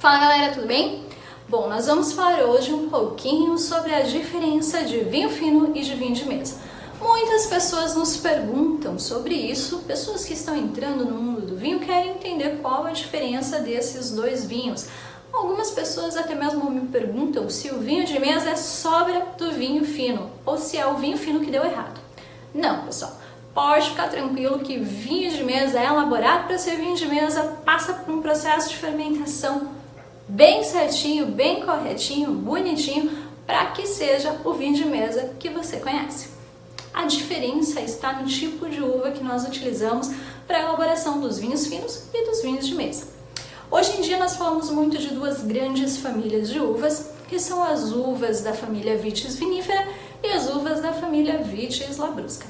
Fala galera, tudo bem? Bom, nós vamos falar hoje um pouquinho sobre a diferença de vinho fino e de vinho de mesa. Muitas pessoas nos perguntam sobre isso, pessoas que estão entrando no mundo do vinho querem entender qual a diferença desses dois vinhos. Algumas pessoas até mesmo me perguntam se o vinho de mesa é sobra do vinho fino ou se é o vinho fino que deu errado. Não, pessoal. Pode ficar tranquilo que vinho de mesa é elaborado para ser vinho de mesa, passa por um processo de fermentação bem certinho, bem corretinho, bonitinho, para que seja o vinho de mesa que você conhece. A diferença está no tipo de uva que nós utilizamos para a elaboração dos vinhos finos e dos vinhos de mesa. Hoje em dia nós falamos muito de duas grandes famílias de uvas, que são as uvas da família Vitis vinifera e as uvas da família Vitis labrusca.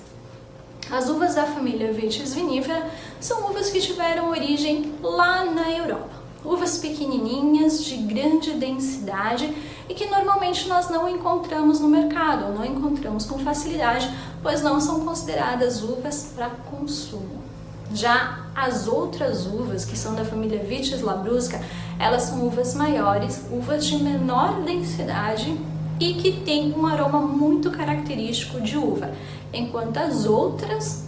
As uvas da família Vitis vinifera são uvas que tiveram origem lá na Europa. Uvas pequenininhas, de grande densidade e que normalmente nós não encontramos no mercado, ou não encontramos com facilidade, pois não são consideradas uvas para consumo. Já as outras uvas, que são da família Vitis labrusca, elas são uvas maiores, uvas de menor densidade e que têm um aroma muito característico de uva, enquanto as outras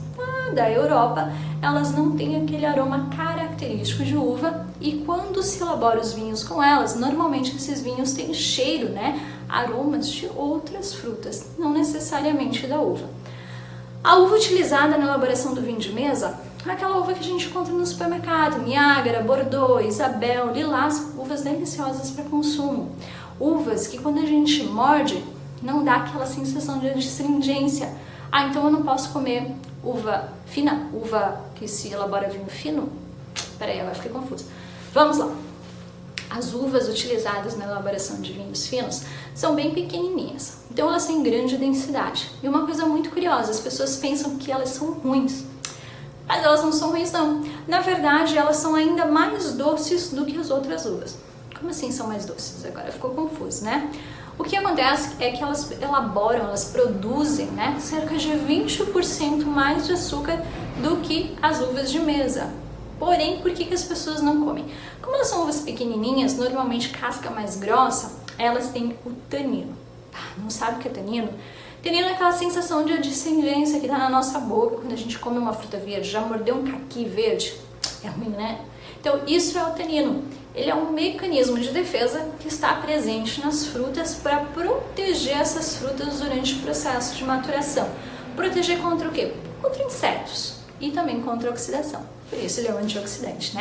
da Europa, elas não têm aquele aroma característico de uva e quando se elabora os vinhos com elas, normalmente esses vinhos têm cheiro, aromas de outras frutas, não necessariamente da uva. A uva utilizada na elaboração do vinho de mesa é aquela uva que a gente encontra no supermercado, Niágara, Bordeaux, Isabel, Lilás, uvas deliciosas para consumo. Uvas que quando a gente morde, não dá aquela sensação de astringência. Então eu não posso comer uva fina, uva que se elabora vinho fino? Peraí, agora fiquei confusa. Vamos lá. As uvas utilizadas na elaboração de vinhos finos são bem pequenininhas, então elas têm grande densidade. E uma coisa muito curiosa, as pessoas pensam que elas são ruins, mas elas não são ruins não. Na verdade, elas são ainda mais doces do que as outras uvas. Como assim são mais doces? Agora ficou confuso, né? O que acontece é que elas elaboram, elas produzem cerca de 20% mais de açúcar do que as uvas de mesa. Porém, por que as pessoas não comem? Como elas são uvas pequenininhas, normalmente casca mais grossa, elas têm o tanino. Não sabe o que é tanino? Tanino é aquela sensação de adstringência que dá na nossa boca quando a gente come uma fruta verde. Já mordeu um caqui verde? É ruim, né? Então, isso é o tanino. Ele é um mecanismo de defesa que está presente nas frutas para proteger essas frutas durante o processo de maturação. Proteger contra o quê? Contra insetos e também contra a oxidação. Por isso ele é um antioxidante,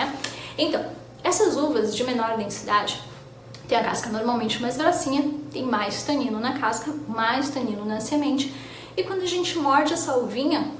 Então, essas uvas de menor densidade têm a casca normalmente mais grossinha, tem mais tanino na casca, mais tanino na semente. E quando a gente morde essa uvinha,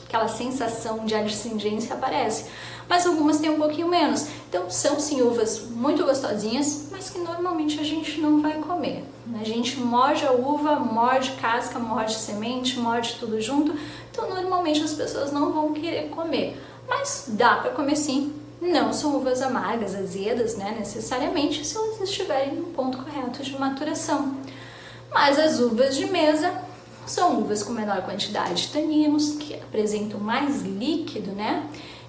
aquela sensação de adstringência aparece. Mas algumas têm um pouquinho menos. Então são sim uvas muito gostosinhas, mas que normalmente a gente não vai comer. A gente morde a uva, morde casca, morde semente, morde tudo junto. Então normalmente as pessoas não vão querer comer. Mas dá para comer sim. Não são uvas amargas, azedas, necessariamente, se elas estiverem no ponto correto de maturação. Mas as uvas de mesa são uvas com menor quantidade de taninos, que apresentam mais líquido,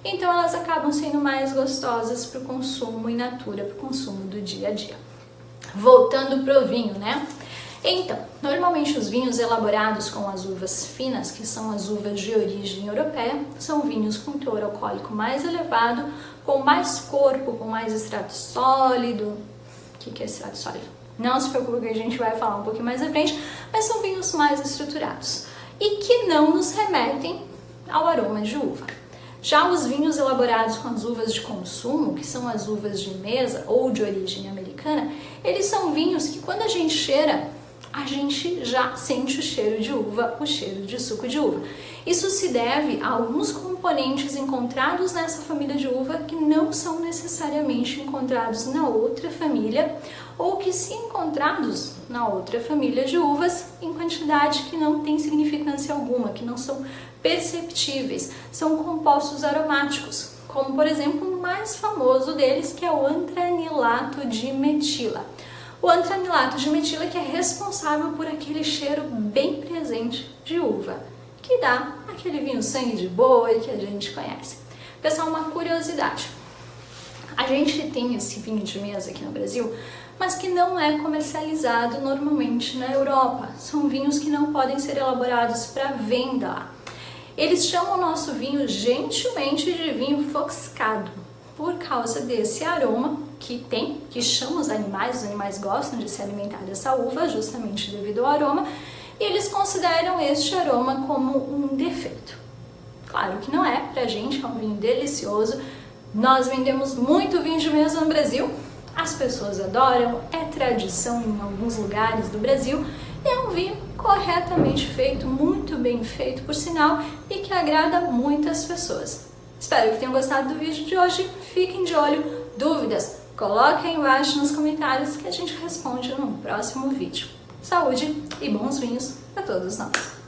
Então elas acabam sendo mais gostosas para o consumo in natura, para o consumo do dia a dia. Voltando para o vinho, Então, normalmente os vinhos elaborados com as uvas finas, que são as uvas de origem europeia, são vinhos com teor alcoólico mais elevado, com mais corpo, com mais extrato sólido. O que é extrato sólido? Não se preocupe que a gente vai falar um pouquinho mais à frente, mas são vinhos mais estruturados e que não nos remetem ao aroma de uva. Já os vinhos elaborados com as uvas de consumo, que são as uvas de mesa ou de origem americana, eles são vinhos que quando a gente cheira, a gente já sente o cheiro de uva, o cheiro de suco de uva. Isso se deve a alguns componentes encontrados nessa família de uva que não são necessariamente encontrados na outra família ou que se encontrados na outra família de uvas em quantidade que não tem significância alguma, que não são perceptíveis, são compostos aromáticos, como por exemplo o mais famoso deles que é o antranilato de metila. O antranilato de metila que é responsável por aquele cheiro bem presente de uva, que dá aquele vinho sangue de boi que a gente conhece. Pessoal, uma curiosidade. A gente tem esse vinho de mesa aqui no Brasil, mas que não é comercializado normalmente na Europa. São vinhos que não podem ser elaborados para venda lá. Eles chamam o nosso vinho gentilmente de vinho foscado, por causa desse aroma que tem, que chama os animais gostam de se alimentar dessa uva justamente devido ao aroma, e eles consideram este aroma como um defeito. Claro que não é, pra gente é um vinho delicioso, nós vendemos muito vinho de mesa no Brasil, as pessoas adoram, é tradição em alguns lugares do Brasil, e é um vinho corretamente feito, muito bem feito por sinal, e que agrada muitas pessoas. Espero que tenham gostado do vídeo de hoje, fiquem de olho, dúvidas, coloquem aí embaixo nos comentários que a gente responde no próximo vídeo. Saúde e bons vinhos para todos nós!